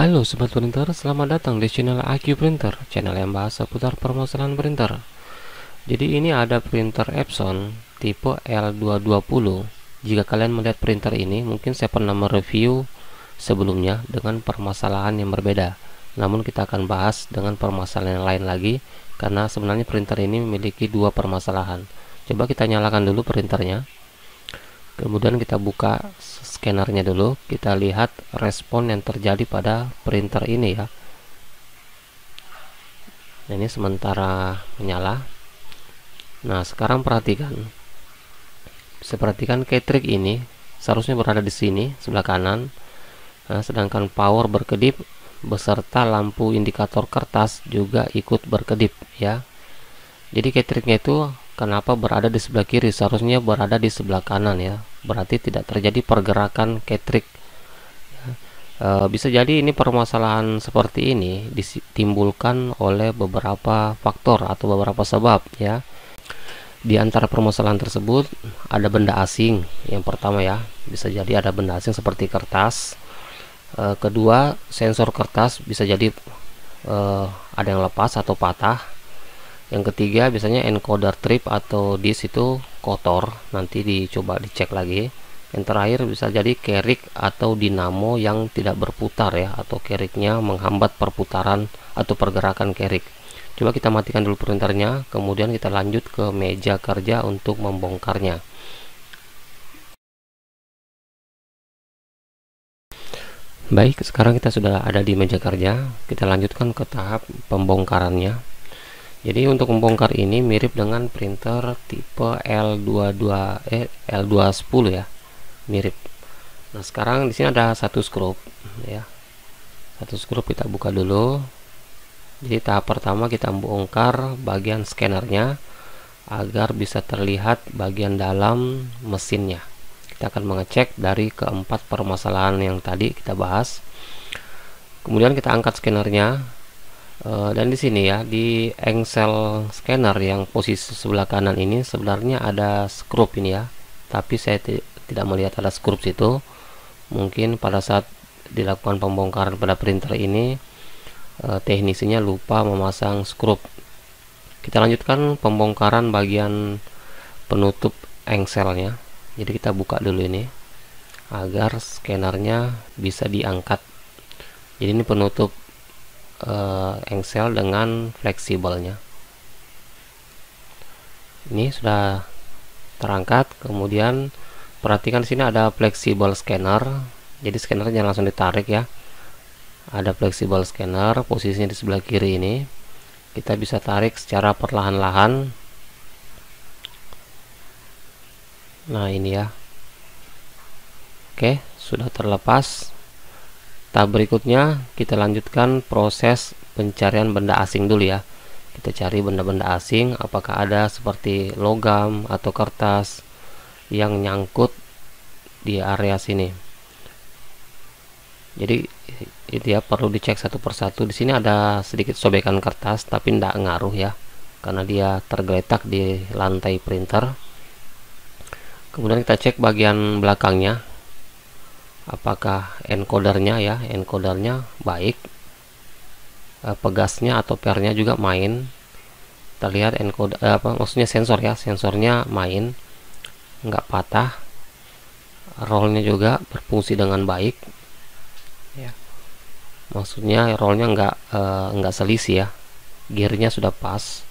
Halo Sobat Printer, selamat datang di channel IQ Printer, channel yang bahas seputar permasalahan printer. Jadi ini ada printer Epson tipe L220. Jika kalian melihat printer ini, mungkin saya pernah mereview sebelumnya dengan permasalahan yang berbeda. Namun kita akan bahas dengan permasalahan yang lain lagi, karena sebenarnya printer ini memiliki dua permasalahan. Coba kita nyalakan dulu printernya. Kemudian kita buka scannernya dulu, kita lihat respon yang terjadi pada printer ini ya. Nah, ini sementara menyala. Nah, sekarang perhatikan. Bisa perhatikan cartridge ini seharusnya berada di sini sebelah kanan. Nah, sedangkan power berkedip beserta lampu indikator kertas juga ikut berkedip ya. Jadi cartridge-nya itu kenapa berada di sebelah kiri, seharusnya berada di sebelah kanan ya. Berarti tidak terjadi pergerakan cartridge ya. Bisa jadi ini permasalahan seperti ini ditimbulkan oleh beberapa faktor atau beberapa sebab ya. Di antara permasalahan tersebut ada benda asing. Yang pertama ya, bisa jadi ada benda asing seperti kertas. Kedua, sensor kertas bisa jadi ada yang lepas atau patah. Yang ketiga, biasanya encoder trip atau disk itu kotor, nanti dicoba dicek lagi. Yang terakhir bisa jadi carriage atau dinamo yang tidak berputar ya, atau carriage-nya menghambat perputaran atau pergerakan carriage. Coba kita matikan dulu printernya, kemudian kita lanjut ke meja kerja untuk membongkarnya. Baik, sekarang kita sudah ada di meja kerja. Kita lanjutkan ke tahap pembongkarannya. Jadi untuk membongkar ini mirip dengan printer tipe L210 ya, mirip. Nah, sekarang di sini ada satu skrup ya. Satu skrup kita buka dulu. Jadi tahap pertama kita bongkar bagian scannernya agar bisa terlihat bagian dalam mesinnya. Kita akan mengecek dari keempat permasalahan yang tadi kita bahas. Kemudian kita angkat scannernya. Dan di sini ya, di engsel scanner yang posisi sebelah kanan ini sebenarnya ada skrup ini ya, tapi saya tidak melihat ada skrup situ. Mungkin pada saat dilakukan pembongkaran pada printer ini teknisinya lupa memasang skrup. Kita lanjutkan pembongkaran bagian penutup engselnya. Jadi kita buka dulu ini agar scannernya bisa diangkat. Jadi ini penutup engsel dengan fleksibelnya. Ini sudah terangkat. Kemudian perhatikan sini ada fleksibel scanner. Jadi scannernya langsung ditarik ya. Ada fleksibel scanner, posisinya di sebelah kiri ini. Kita bisa tarik secara perlahan-lahan. Nah, ini ya. Oke, sudah terlepas. Tahap berikutnya kita lanjutkan proses pencarian benda asing dulu ya. Kita cari benda-benda asing, apakah ada seperti logam atau kertas yang nyangkut di area sini. Jadi itu ya, perlu dicek satu persatu. Di sini ada sedikit sobekan kertas, tapi tidak ngaruh ya, karena dia tergeletak di lantai printer. Kemudian kita cek bagian belakangnya. Apakah encodernya ya, encodernya baik, pegasnya atau pernya juga main. Kita lihat encoder maksudnya sensor ya, sensornya main, nggak patah. Rollnya juga berfungsi dengan baik ya, maksudnya rollnya nggak selisih ya, gearnya sudah pas.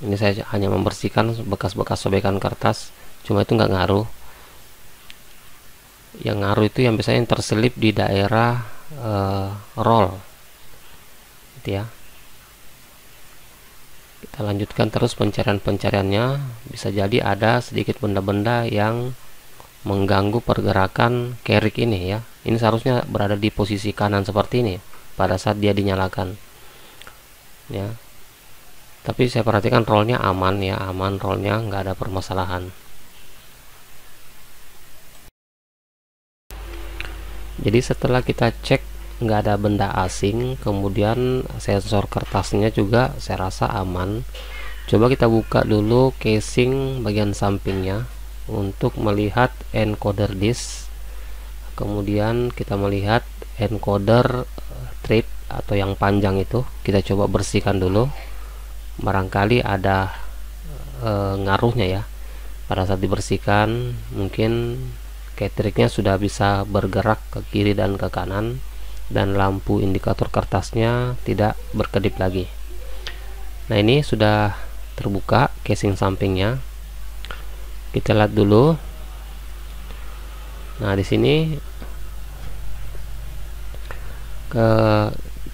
Ini saya hanya membersihkan bekas-bekas sobekan kertas, cuma itu nggak ngaruh. Yang ngaruh itu yang biasanya yang terselip di daerah roll gitu ya. Kita lanjutkan terus pencariannya. Bisa jadi ada sedikit benda-benda yang mengganggu pergerakan carriage ini ya. Ini seharusnya berada di posisi kanan seperti ini pada saat dia dinyalakan ya. Tapi saya perhatikan rollnya aman ya, aman, rollnya nggak ada permasalahan. Jadi setelah kita cek nggak ada benda asing, kemudian sensor kertasnya juga saya rasa aman. Coba kita buka dulu casing bagian sampingnya untuk melihat encoder disk. kemudian kita melihat encoder trip atau yang panjang itu kita coba bersihkan dulu, barangkali ada ngaruhnya ya. Pada saat dibersihkan mungkin ketriknya sudah bisa bergerak ke kiri dan ke kanan, dan lampu indikator kertasnya tidak berkedip lagi. Nah, ini sudah terbuka casing sampingnya, kita lihat dulu. Nah, di sini ke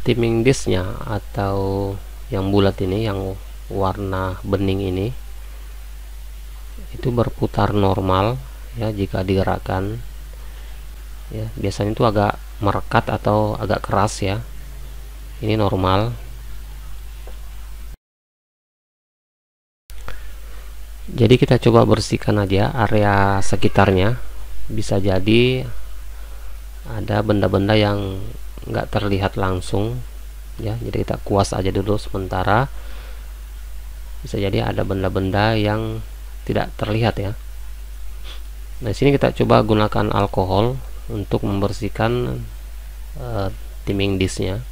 timing disknya atau yang bulat ini, yang warna bening ini, itu berputar normal ya jika digerakkan ya. Biasanya itu agak merekat atau agak keras ya, ini normal. Jadi kita coba bersihkan aja area sekitarnya, bisa jadi ada benda-benda yang nggak terlihat langsung ya, jadi kita kuas aja dulu sementara. Bisa jadi ada benda-benda yang tidak terlihat ya. Nah, di sini kita coba gunakan alkohol untuk membersihkan timing disknya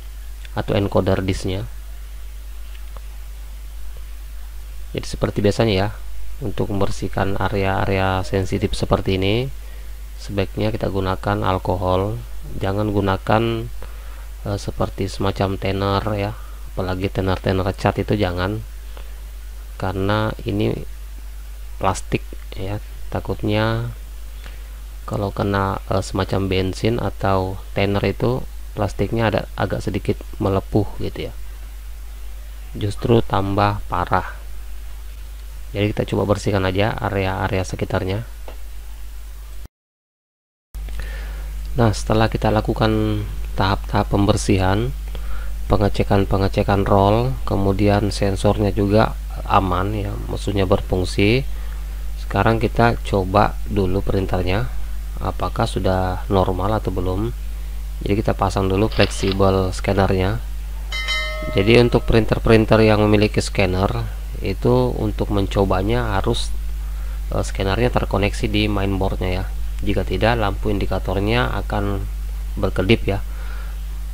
atau encoder disknya. Jadi seperti biasanya ya, untuk membersihkan area-area sensitif seperti ini sebaiknya kita gunakan alkohol, jangan gunakan seperti semacam tenor ya, apalagi tenor-tenor cat itu jangan, karena ini plastik ya, takutnya kalau kena semacam bensin atau tenor itu plastiknya ada agak sedikit melepuh gitu ya, justru tambah parah. Jadi kita coba bersihkan aja area-area sekitarnya. Nah, setelah kita lakukan tahap-tahap pembersihan, pengecekan roll, kemudian sensornya juga aman ya, maksudnya berfungsi. Sekarang kita coba dulu printernya apakah sudah normal atau belum. Jadi kita pasang dulu fleksibel scannernya. Jadi untuk printer-printer yang memiliki scanner itu, untuk mencobanya harus scannernya terkoneksi di mainboardnya ya. Jika tidak, lampu indikatornya akan berkedip ya,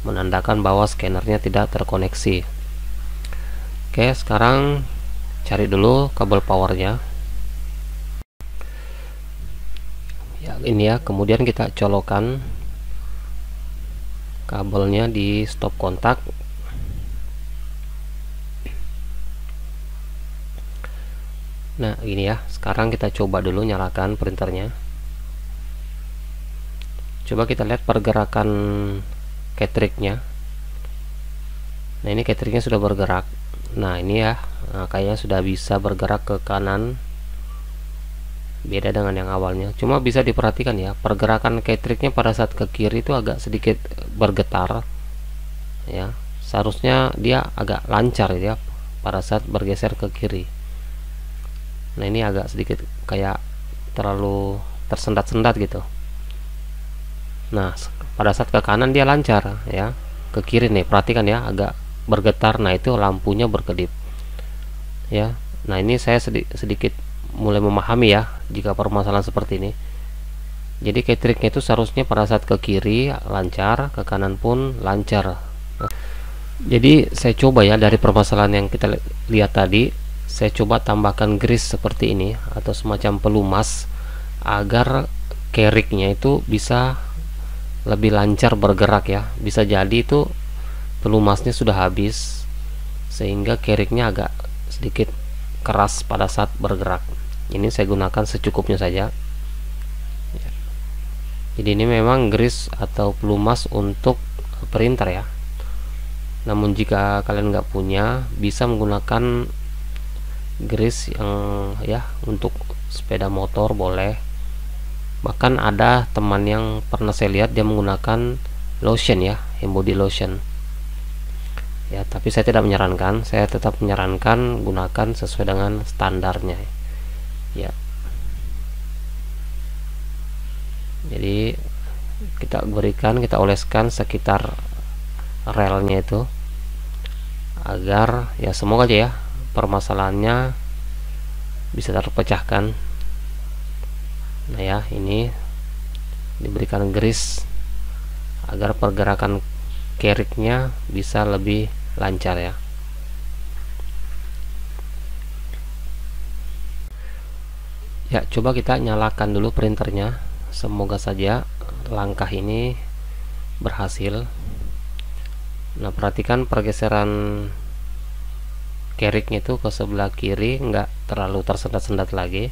menandakan bahwa scannernya tidak terkoneksi. Oke, sekarang cari dulu kabel powernya ya, ini ya. Kemudian kita colokan kabelnya di stop kontak. Nah, ini ya. Sekarang kita coba dulu nyalakan printernya. Coba kita lihat pergerakan cartridge-nya. Nah, ini cartridge-nya sudah bergerak. Nah, ini ya, kayaknya sudah bisa bergerak ke kanan. Beda dengan yang awalnya. Cuma bisa diperhatikan ya, pergerakan cartridge-nya pada saat ke kiri itu agak sedikit bergetar. Ya, seharusnya dia agak lancar ya pada saat bergeser ke kiri. Nah, ini agak sedikit kayak terlalu tersendat-sendat gitu. Nah, pada saat ke kanan dia lancar ya. Ke kiri nih, perhatikan ya, agak bergetar. Nah, itu lampunya berkedip ya. Nah, ini saya sedikit mulai memahami ya jika permasalahan seperti ini. Jadi cartridge-nya itu seharusnya pada saat ke kiri lancar, ke kanan pun lancar. Nah, jadi saya coba ya, dari permasalahan yang kita lihat tadi, saya coba tambahkan grease seperti ini atau semacam pelumas agar carrick-nya itu bisa lebih lancar bergerak ya. Bisa jadi itu pelumasnya sudah habis sehingga carrick-nya agak sedikit keras pada saat bergerak. Ini saya gunakan secukupnya saja. Jadi ini memang grease atau pelumas untuk printer ya. Namun jika kalian nggak punya, bisa menggunakan grease yang ya untuk sepeda motor boleh. Bahkan ada teman yang pernah saya lihat dia menggunakan lotion ya, body lotion ya, tapi saya tidak menyarankan. Saya tetap menyarankan gunakan sesuai dengan standarnya ya. Jadi kita oleskan sekitar relnya itu agar ya, semoga aja ya permasalahannya bisa terpecahkan. Nah ya, ini diberikan grease agar pergerakan keriknya bisa lebih lancar ya. Ya, coba kita nyalakan dulu printernya. Semoga saja langkah ini berhasil. Nah, perhatikan pergeseran keriknya itu ke sebelah kiri, nggak terlalu tersendat-sendat lagi.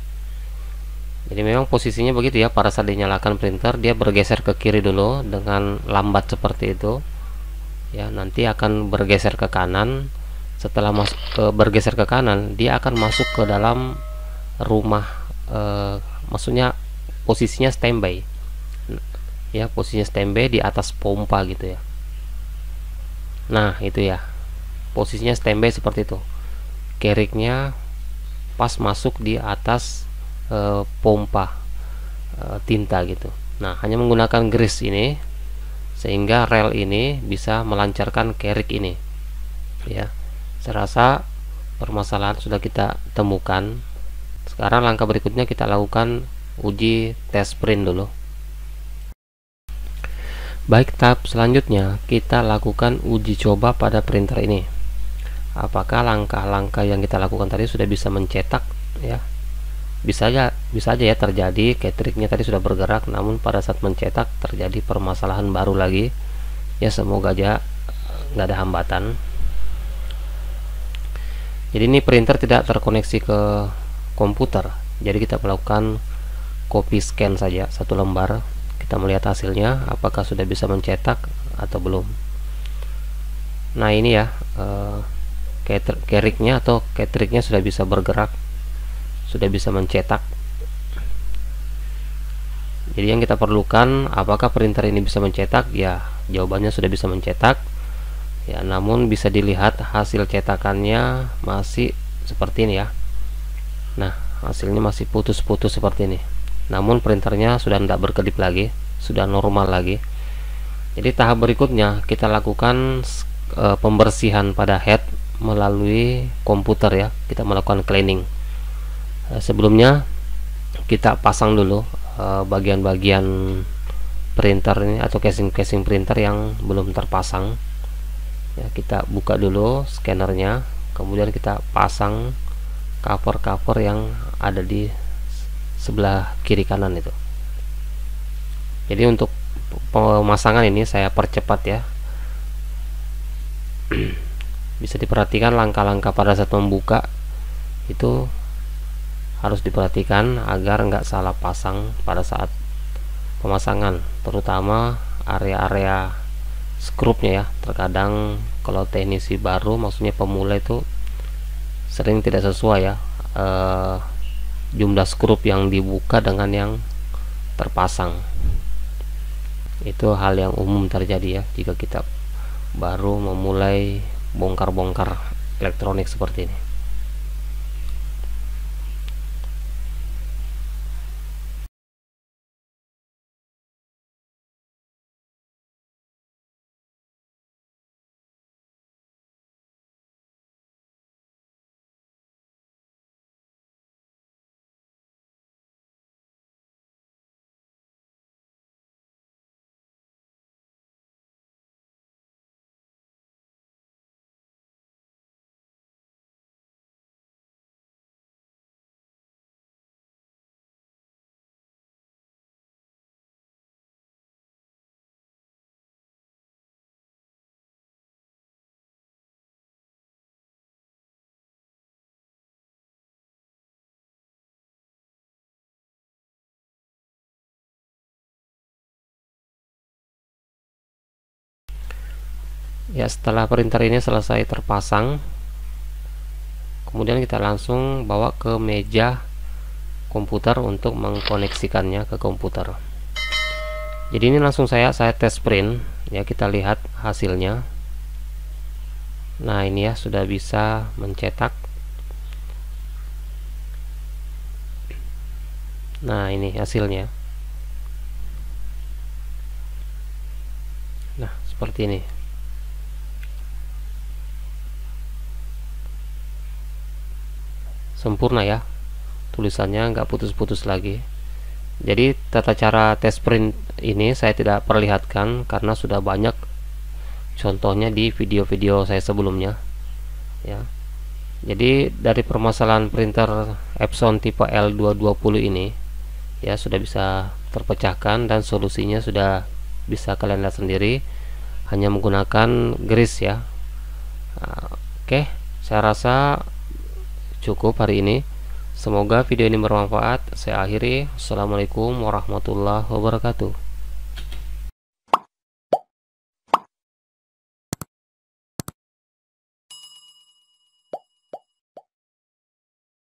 Jadi memang posisinya begitu ya, pada saat dinyalakan printer dia bergeser ke kiri dulu dengan lambat seperti itu ya, nanti akan bergeser ke kanan. Setelah bergeser ke kanan, dia akan masuk ke dalam rumah, maksudnya posisinya standby ya, posisinya standby di atas pompa gitu ya. Nah itu ya, posisinya standby seperti itu, keriknya pas masuk di atas pompa tinta gitu. Nah, hanya menggunakan grease ini sehingga rel ini bisa melancarkan kerik ini ya. Saya rasa permasalahan sudah kita temukan. Sekarang langkah berikutnya kita lakukan uji test print dulu. Baik, tahap selanjutnya kita lakukan uji coba pada printer ini. Apakah langkah-langkah yang kita lakukan tadi sudah bisa mencetak ya? Bisa aja ya terjadi ketriknya tadi sudah bergerak, namun pada saat mencetak terjadi permasalahan baru lagi ya. Semoga aja nggak ada hambatan. Jadi ini printer tidak terkoneksi ke komputer, jadi kita melakukan copy scan saja satu lembar. Kita melihat hasilnya apakah sudah bisa mencetak atau belum. Nah ini ya, keriknya atau ketriknya sudah bisa bergerak, sudah bisa mencetak. Jadi yang kita perlukan, apakah printer ini bisa mencetak? Ya, jawabannya sudah bisa mencetak ya, namun bisa dilihat hasil cetakannya masih seperti ini ya. Nah, hasilnya masih putus-putus seperti ini, namun printernya sudah tidak berkedip lagi, sudah normal lagi. Jadi tahap berikutnya kita lakukan pembersihan pada head melalui komputer ya. Kita melakukan cleaning. Sebelumnya kita pasang dulu bagian-bagian printer ini atau casing printer yang belum terpasang ya. Kita buka dulu scannernya, kemudian kita pasang cover yang ada di sebelah kiri kanan itu. Jadi untuk pemasangan ini saya percepat ya. Bisa diperhatikan langkah-langkah pada saat membuka itu harus diperhatikan agar nggak salah pasang pada saat pemasangan, terutama area-area skrupnya ya. Terkadang kalau teknisi baru, maksudnya pemula, itu sering tidak sesuai ya, jumlah skrup yang dibuka dengan yang terpasang. Itu hal yang umum terjadi ya jika kita baru memulai bongkar-bongkar elektronik seperti ini. Ya, setelah printer ini selesai terpasang, kemudian kita langsung bawa ke meja komputer untuk mengkoneksikannya ke komputer. Jadi ini langsung saya tes print ya, kita lihat hasilnya. Nah ini ya, sudah bisa mencetak. Nah ini hasilnya. Nah seperti ini. Sempurna ya, tulisannya nggak putus-putus lagi. Jadi tata cara tes print ini saya tidak perlihatkan karena sudah banyak contohnya di video-video saya sebelumnya ya. Jadi dari permasalahan printer Epson tipe L220 ini ya sudah bisa terpecahkan dan solusinya sudah bisa kalian lihat sendiri, hanya menggunakan grease ya. Oke, saya rasa cukup hari ini. Semoga video ini bermanfaat. Saya akhiri. Assalamualaikum warahmatullahi wabarakatuh.